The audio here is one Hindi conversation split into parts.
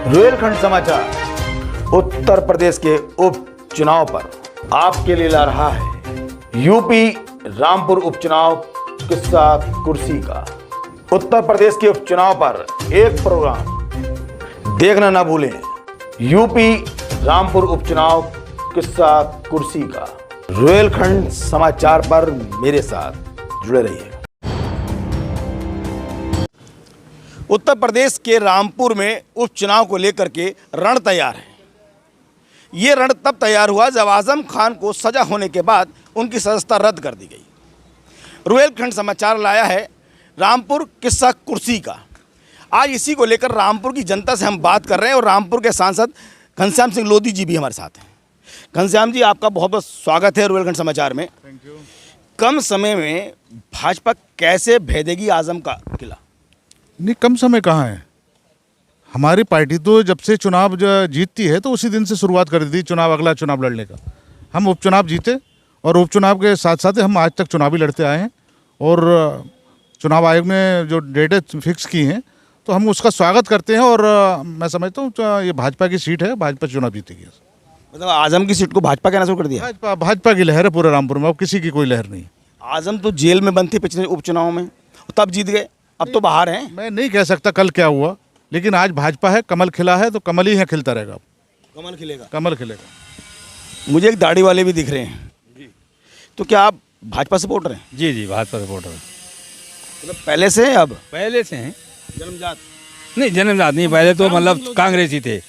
रोहिलखंड समाचार उत्तर प्रदेश के उपचुनाव पर आपके लिए ला रहा है यूपी रामपुर उपचुनाव किस्सा कुर्सी का। उत्तर प्रदेश के उपचुनाव पर एक प्रोग्राम देखना ना भूलें, यूपी रामपुर उपचुनाव किस्सा कुर्सी का। रोहिलखंड समाचार पर मेरे साथ जुड़े रहिए। उत्तर प्रदेश के रामपुर में उपचुनाव को लेकर के रण तैयार है। ये रण तब तैयार हुआ जब आजम खान को सजा होने के बाद उनकी सदस्यता रद्द कर दी गई। रोहिलखंड समाचार लाया है रामपुर किस्सा कुर्सी का। आज इसी को लेकर रामपुर की जनता से हम बात कर रहे हैं और रामपुर के सांसद घनश्याम सिंह लोधी जी भी हमारे साथ हैं। घनश्याम जी, आपका बहुत बहुत स्वागत है रोहिलखंड समाचार में। Thank you. कम समय में भाजपा कैसे भेदेगी आजम का किला? नहीं, कम समय कहाँ है। हमारी पार्टी तो जब से चुनाव जीतती है तो उसी दिन से शुरुआत कर दी अगला चुनाव लड़ने का। हम उपचुनाव जीते और उपचुनाव के साथ साथ हम आज तक चुनाव ही लड़ते आए हैं और चुनाव आयोग ने जो डेटें फिक्स की हैं तो हम उसका स्वागत करते हैं। और मैं समझता हूँ ये भाजपा की सीट है, भाजपा चुनाव जीतेगी। मतलब आजम की सीट को भाजपा कहना शुरू कर दिया? भाजपा की लहर है पूरे रामपुर में, अब किसी की कोई लहर नहीं। आजम तो जेल में बंद थे पिछले उपचुनाव में, तब जीत गए, अब तो बाहर हैं। मैं नहीं कह सकता कल क्या हुआ, लेकिन आज भाजपा है, कमल खिला है तो कमल ही है, खिलता रहेगा। कमल खिलेगा, कमल खिलेगा। मुझे एक दाढ़ी वाले भी दिख रहे हैं जी। तो क्या आप भाजपा सपोर्टर हैं? जी जी, भाजपा सपोर्टर है। मतलब पहले से हैं? अब पहले से हैं। जन्मजात? नहीं, जन्मजात नहीं, पहले तो मतलब कांग्रेस ही थे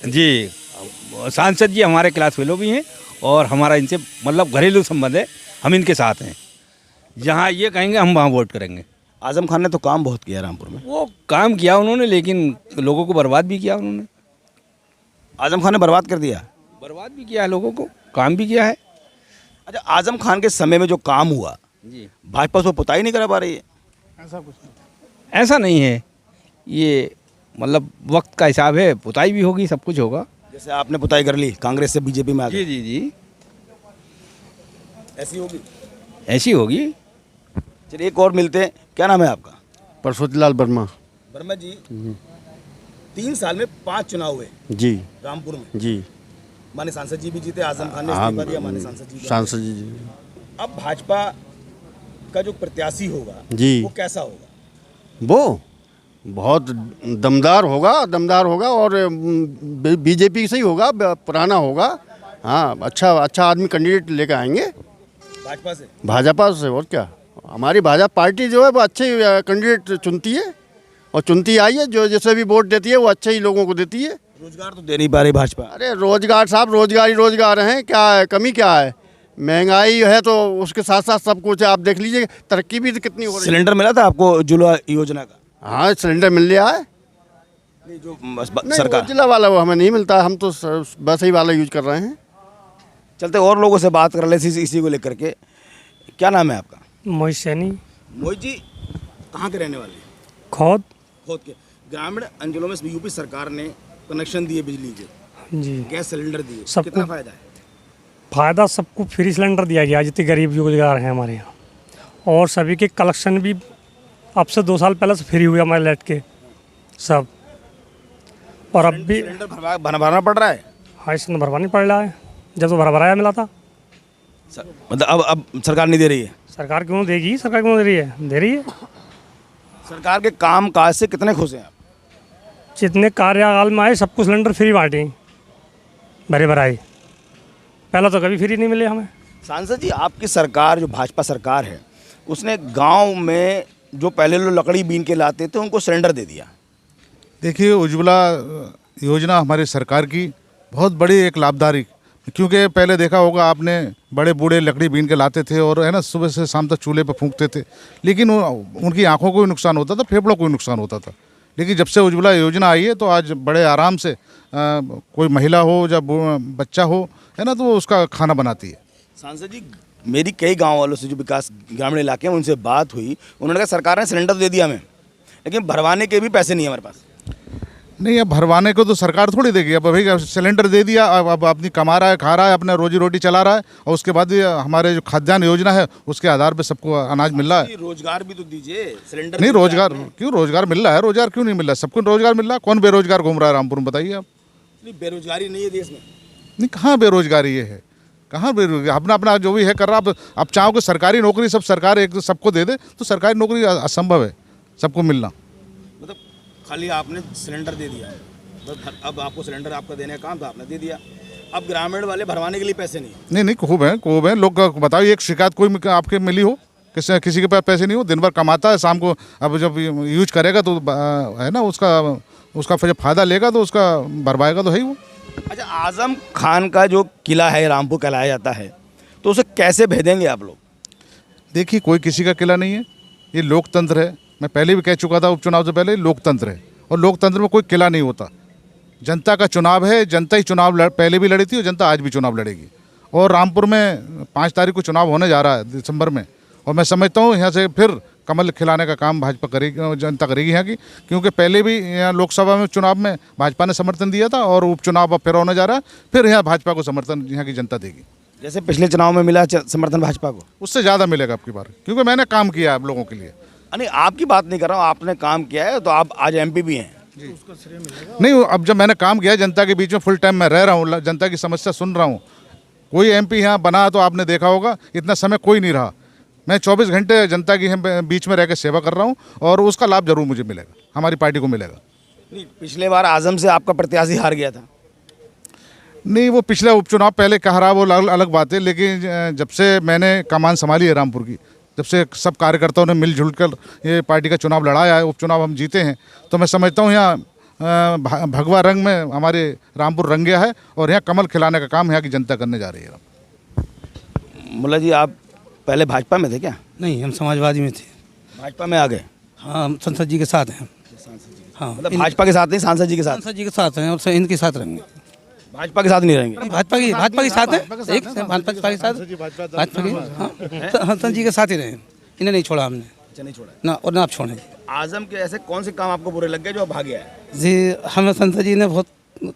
जी। सांसद जी हमारे क्लास फेलो भी हैं और हमारा इनसे मतलब घरेलू संबंध है, हम इनके साथ हैं। जहाँ ये कहेंगे हम वहाँ वोट करेंगे। आजम खान ने तो काम बहुत किया रामपुर में। वो काम किया उन्होंने, लेकिन लोगों को बर्बाद भी किया उन्होंने। आजम खान ने बर्बाद कर दिया? बर्बाद भी किया है लोगों को, काम भी किया है। अच्छा, आजम खान के समय में जो काम हुआ जी, भाजपा उसको पुताई नहीं करा पा रही है? ऐसा नहीं है, ये मतलब वक्त का हिसाब है, पुताई भी होगी, सब कुछ होगा। जैसे आपने पुताई कर ली, कांग्रेस से बीजेपी में आ गए, जी जी जी, ऐसी होगी? ऐसी होगी। चलिए एक और मिलते हैं। क्या नाम है आपका? परशुत लाल वर्मा। वर्मा जी, 3 साल में 5 चुनाव हुए जी रामपुर में। जी। माने सांसद जी भी जीते, आजम खान ने इस्तीफा दिया, माने सांसद जी भी। सांसद जी अब भाजपा का जो प्रत्याशी होगा जी, वो कैसा होगा? वो बहुत दमदार होगा और बीजेपी से ही होगा, पुराना होगा। हाँ, अच्छा आदमी कैंडिडेट लेकर आएंगे भाजपा से। भाजपा से। और क्या, हमारी भाजपा पार्टी जो है वो अच्छे कैंडिडेट चुनती है और चुनती आई है। जो जैसे भी वोट देती है वो अच्छे ही लोगों को देती है। रोजगार तो दे नहीं पा रही भाजपा। अरे रोजगार साहब, रोजगार ही रोजगार हैं, क्या है, कमी क्या है? महंगाई है तो उसके साथ साथ सब कुछ है। आप देख लीजिए तरक्की भी तो कितनी हो रही है। सिलेंडर मिला था आपको उज्ज्वला योजना का? हाँ, सिलेंडर मिल रहा है। नहीं, जो नहीं, सरकार उज्ज्वला वाला वो हमें नहीं मिलता, हम तो बस ही वाला यूज कर रहे हैं। चलते और लोगों से बात कर ले इसी को लेकर के। क्या नाम है आपका? मोहित सैनी। मोहित जी, कहाँ के रहने वाले हैं? खोद के ग्रामीण अंचलों में यूपी सरकार ने कनेक्शन दिए बिजली के, जी, गैस सिलेंडर दिए, सबको कितना फायदा है? फ़ायदा सबको फ्री सिलेंडर दिया गया जितने गरीब रोजगार हैं हमारे यहाँ, और सभी के कलेक्शन भी अब से 2 साल पहले से फ्री हुए हमारे लाइट के सब। और अब भी सिलेंडर भरवाना पड़ रहा है? हाँ, इसमें भरवानी पड़ रहा है, जब तो भराया मिला था। मतलब अब सरकार नहीं दे रही है? सरकार क्यों देगी, सरकार क्यों दे रही है? दे रही है। सरकार के काम काज से कितने खुश हैं आप? जितने कार्यकाल में आए सबको सिलेंडर फ्री बांटे, भराई। पहले तो कभी फ्री नहीं मिले हमें। सांसद जी, आपकी सरकार जो भाजपा सरकार है उसने गांव में जो पहले लोग लकड़ी बीन के लाते थे उनको सिलेंडर दे दिया। देखिए, उज्ज्वला योजना हमारी सरकार की बहुत बड़ी एक लाभदायक, क्योंकि पहले देखा होगा आपने, बड़े बूढ़े लकड़ी बीन के लाते थे और है ना, सुबह से शाम तक चूल्हे पर फूंकते थे, लेकिन उनकी आंखों को भी नुकसान होता था, फेफड़ों को भी नुकसान होता था। लेकिन जब से उज्ज्वला योजना आई है तो आज बड़े आराम से कोई महिला हो या बच्चा हो, है ना, तो वो उसका खाना बनाती है। सांसद जी, मेरी कई गांव वालों से जो विकास ग्रामीण इलाके में उनसे बात हुई, उन्होंने कहा सरकार ने सिलेंडर तो दे दिया हमें, लेकिन भरवाने के भी पैसे नहीं है हमारे पास। नहीं, अब भरवाने को तो सरकार थोड़ी देगी। अब भाई सिलेंडर दे दिया, अब अपनी कमा रहा है, खा रहा है, अपना रोजी रोटी चला रहा है, और उसके बाद हमारे जो खाद्यान्न योजना है उसके आधार पे सबको अनाज मिल रहा है। रोजगार भी तो दीजिए, सिलेंडर नहीं, भी तो रोजगार क्यों, रोजगार मिल रहा है, रोजगार क्यों नहीं मिल रहा है? सबको रोजगार मिल रहा है। कौन बेरोजगार घूम रहा है रामपुर में, बताइए आप। नहीं, बेरोजगारी नहीं है देश में। नहीं, कहाँ बेरोजगारी है, कहाँ बेरोजगारी? अपना अपना जो भी है कर रहा। अब चाहो कि सरकारी नौकरी सब सरकार एक सबको दे दे, तो सरकारी नौकरी असंभव है सबको मिलना। मतलब खाली आपने सिलेंडर दे दिया, अब आपको सिलेंडर आपका देने का काम था, आपने दे दिया। अब ग्रामीण वाले भरवाने के लिए पैसे नहीं। नहीं, खूब है लोग। बताइए, एक शिकायत कोई आपके मिली हो? किसी के पास पैसे नहीं हो? दिन भर कमाता है, शाम को अब जब यूज करेगा तो है ना, उसका जब फायदा लेगा तो उसका भरवाएगा तो है ही वो। अच्छा, आजम खान का जो किला है रामपुर कहलाया जाता है, तो उसे कैसे भेदेंगे आप लोग? देखिए, कोई किसी का किला नहीं है, ये लोकतंत्र है। मैं पहले भी कह चुका था, उपचुनाव से पहले, लोकतंत्र है और लोकतंत्र में कोई किला नहीं होता। जनता का चुनाव है, जनता ही चुनाव पहले भी लड़ी थी और जनता आज भी चुनाव लड़ेगी। और रामपुर में 5 तारीख को चुनाव होने जा रहा है दिसंबर में, और मैं समझता हूँ यहाँ से फिर कमल खिलाने का काम भाजपा करेगी, जनता करेगी यहाँ की। क्योंकि पहले भी यहाँ लोकसभा में चुनाव में भाजपा ने समर्थन दिया था, और उपचुनाव अब फिर होने जा रहा है, फिर यहाँ भाजपा को समर्थन यहाँ की जनता देगी। जैसे पिछले चुनाव में मिला समर्थन भाजपा को, उससे ज़्यादा मिलेगा आपकी बार, क्योंकि मैंने काम किया है आप लोगों के लिए। नहीं, आपकी बात नहीं कर रहा हूँ, आपने काम किया है तो आप आज एमपी भी हैं। नहीं, अब जब मैंने काम किया, जनता के बीच में फुल टाइम में रह रहा हूँ, जनता की समस्या सुन रहा हूँ। कोई एमपी यहाँ बना तो आपने देखा होगा, इतना समय कोई नहीं रहा। मैं 24 घंटे जनता की बीच में रह कर सेवा कर रहा हूँ, और उसका लाभ जरूर मुझे मिलेगा, हमारी पार्टी को मिलेगा। नहीं, पिछले बार आजम से आपका प्रत्याशी हार गया था। नहीं, वो पिछला उपचुनाव पहले कह रहा, वो अलग बात है। लेकिन जब से मैंने कमान संभाली है रामपुर की, जब से सब कार्यकर्ताओं ने मिलजुल कर ये पार्टी का चुनाव लड़ाया है, उपचुनाव हम जीते हैं, तो मैं समझता हूँ यहाँ भगवा रंग में हमारे रामपुर रंग गया है, और यहाँ कमल खिलाने का काम यहाँ की जनता करने जा रही है। मुल्ला जी, आप पहले भाजपा में थे क्या? नहीं, हम समाजवादी में थे। भाजपा में आ गए? हाँ, हम संसद जी के साथ हैं। हाँ, मतलब भाजपा के साथ नहीं, सांसद जी के साथ? संसद जी के साथ हैं और इनके साथ रहेंगे। भाजपा के साथ नहीं रहेंगे? भाजपा के साथ है, एक भाजपा के साथ, भाजपा के, हाँ, संसद जी के साथ ही रहे। इन्हें नहीं छोड़ा हमने। अच्छा, नहीं छोड़ा ना, और ना आप छोड़ें। आजम के ऐसे कौन से काम आपको बुरे लग गए जो आप भाग गया है? जी, हमें संसद जी ने बहुत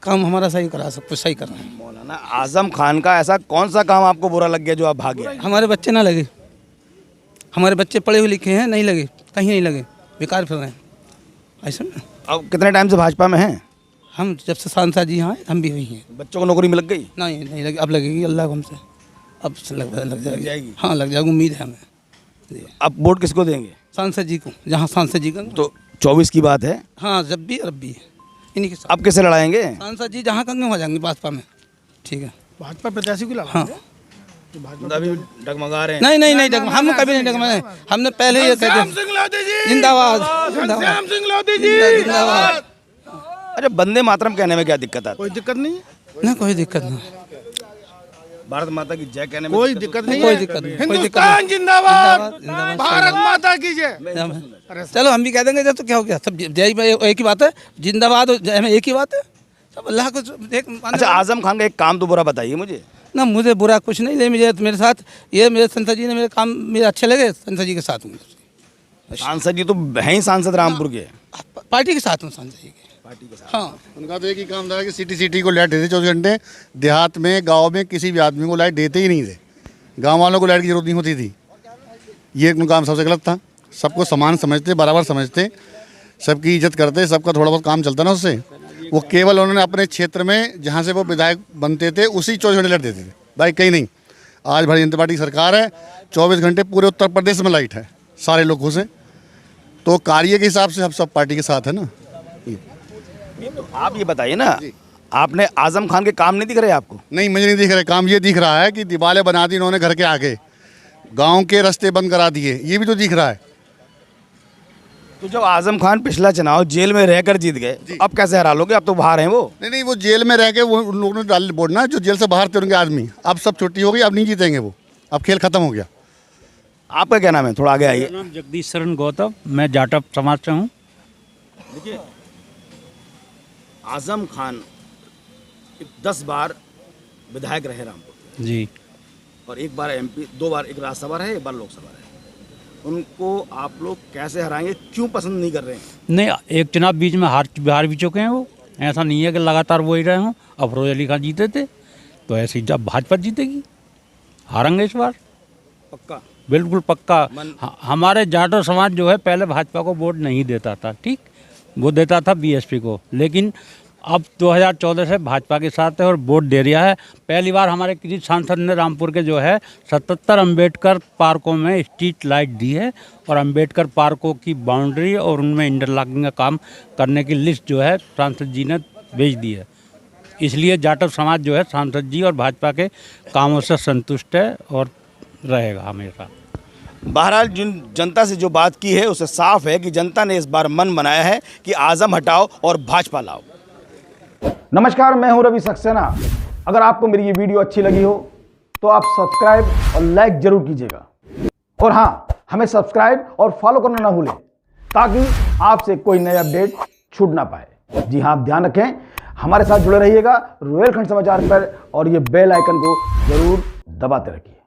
काम हमारा सही करा, सब कुछ सही कर रहे हैं। मौलाना आजम खान का ऐसा कौन सा काम आपको बुरा लग गया जो आप भाग गए? हमारे बच्चे ना लगे, हमारे बच्चे पढ़े हुए लिखे हैं, नहीं लगे, कहीं नहीं लगे, बेकार फिर रहे हैं ऐसा ना। अब कितने टाइम से भाजपा में हैं? हम जब से सांसद जी यहाँ हम भी हुई हैं। बच्चों को नौकरी में लग गई? नहीं लगी, अब लगेगी, अल्लाह को हमसे अब लग जाएगी। हाँ, लग जाएगी, उम्मीद है हमें। जी, अब वोट किसको देंगे? सांसद जी को, जहाँ सांसद जी का तो 24 की बात है। हाँ, जब भी और अब भी इन्हीं के साथ। अब कैसे लड़ाएंगे? सांसद जी जहाँ कंगे हो जाएंगे भाजपा में। ठीक है, भाजपा प्रत्याशी को लगा। हाँ। अभी डगमगा रहे हैं। नहीं, हम कभी नहीं डगमगाए। हमने पहले ये कह दिया, जिंदाबाद जिंदाबाद। अच्छा, वंदे मातरम कहने में क्या दिक्कत आती है? कोई दिक्कत नहीं, ना कोई दिक्कत नहीं, भारत माता की जय कहने में कोई दिक्कत नहीं, कोई दिक्कत नहीं, हिंदुस्तान जिंदाबाद, भारत जिंदाबाद। माता की जय। चलो हम भी कह देंगे, जब तो क्या हो गया, सब जय एक ही बात है, जिंदाबाद और जय में एक ही बात है, सब अल्लाह को देख। अच्छा, आजम खान का एक काम तो बुरा बताइए मुझे। ना, मुझे बुरा कुछ नहीं ले, मुझे मेरे साथ ये मेरे संसद जी ने मेरे काम मेरे अच्छे लगे, संसद जी के साथ हूँ। सांसद जी तो हैं ही सांसद रामपुर के, पार्टी के साथ हूँ, संसद जी के पार्टी के साथ। हाँ। उनका तो एक ही काम था कि सिटी को लाइट देते 24 घंटे। देहात में, गांव में किसी भी आदमी को लाइट देते ही नहीं थे। गांव वालों को लाइट की जरूरत नहीं होती थी। ये उनका काम सबसे गलत था। सबको समान समझते, बराबर समझते, सबकी इज्जत करते, सबका थोड़ा बहुत काम चलता ना उससे। वो केवल उन्होंने अपने क्षेत्र में जहाँ से वो विधायक बनते थे उसी 24 घंटे लाइट देते थे, भाई कहीं नहीं। आज भारतीय जनता पार्टी की सरकार है, 24 घंटे पूरे उत्तर प्रदेश में लाइट है, सारे लोग खुश हैं। तो कार्य के हिसाब से हम सब पार्टी के साथ है ना। आप ये बताइए ना, आपने आजम खान के काम नहीं दिख रहे आपको? नहीं, मुझे नहीं दिख रहा। काम ये दिख रहा है कि दीवारें बना दी इन्होंने घर के आगे, गांव के रास्ते बंद करा दिए, ये भी तो दिख रहा है। तो जब आजम खान पिछला चुनाव जेल में रहकर जीत गए, अब कैसे हरा लोगे? अब तो बाहर हैं वो। नहीं, वो जेल में रह के वो उन लोगों ने डाल बोर्ड ना, जो जेल से बाहर थे उनके आदमी, अब सब छुट्टी हो गई, अब नहीं जीतेंगे वो, अब खेल खत्म हो गया। आपका क्या नाम है? थोड़ा आगे आइए। नाम जगदीश शरण गौतम, मैं जाटव समाज से हूँ। देखिए, आजम खान 10 बार विधायक रहे रामपुर जी, और एक बार एमपी, 2 बार, एक राज्यसभा रहे, एक बार लोकसभा रहे। उनको आप लोग कैसे हराएंगे? क्यों पसंद नहीं कर रहे हैं? नहीं, एक चुनाव बीच में हार भी चुके हैं वो, ऐसा नहीं है कि लगातार वो ही रहे हों। अफरोज अली खान जीते थे तो ऐसे ही जब भाजपा जीतेगी, हारेंगे इस बार पक्का। बिल्कुल पक्का। हमारे जाटो समाज जो है पहले भाजपा को वोट नहीं देता था, ठीक, वो देता था बीएसपी को, लेकिन अब 2014 से भाजपा के साथ है और वोट दे रहा है। पहली बार हमारे किसी सांसद ने रामपुर के जो है 77 अम्बेडकर पार्कों में स्ट्रीट लाइट दी है और अम्बेडकर पार्कों की बाउंड्री और उनमें इंटरलॉकिंग का काम करने की लिस्ट जो है सांसद जी ने भेज दी है। इसलिए जाटव समाज जो है सांसद जी और भाजपा के कामों से संतुष्ट है और रहेगा हमेशा। बहरहाल जिन जनता से जो बात की है उससे साफ है कि जनता ने इस बार मन बनाया है कि आजम हटाओ और भाजपा लाओ। नमस्कार, मैं हूं रवि सक्सेना। अगर आपको मेरी ये वीडियो अच्छी लगी हो तो आप सब्सक्राइब और लाइक जरूर कीजिएगा, और हाँ, हमें सब्सक्राइब और फॉलो करना ना भूलें ताकि आपसे कोई नया अपडेट छूट ना पाए। जी हाँ, आप ध्यान रखें, हमारे साथ जुड़े रहिएगा रुहेलखंड समाचार पर और ये बेल आइकन को जरूर दबाते रखिए।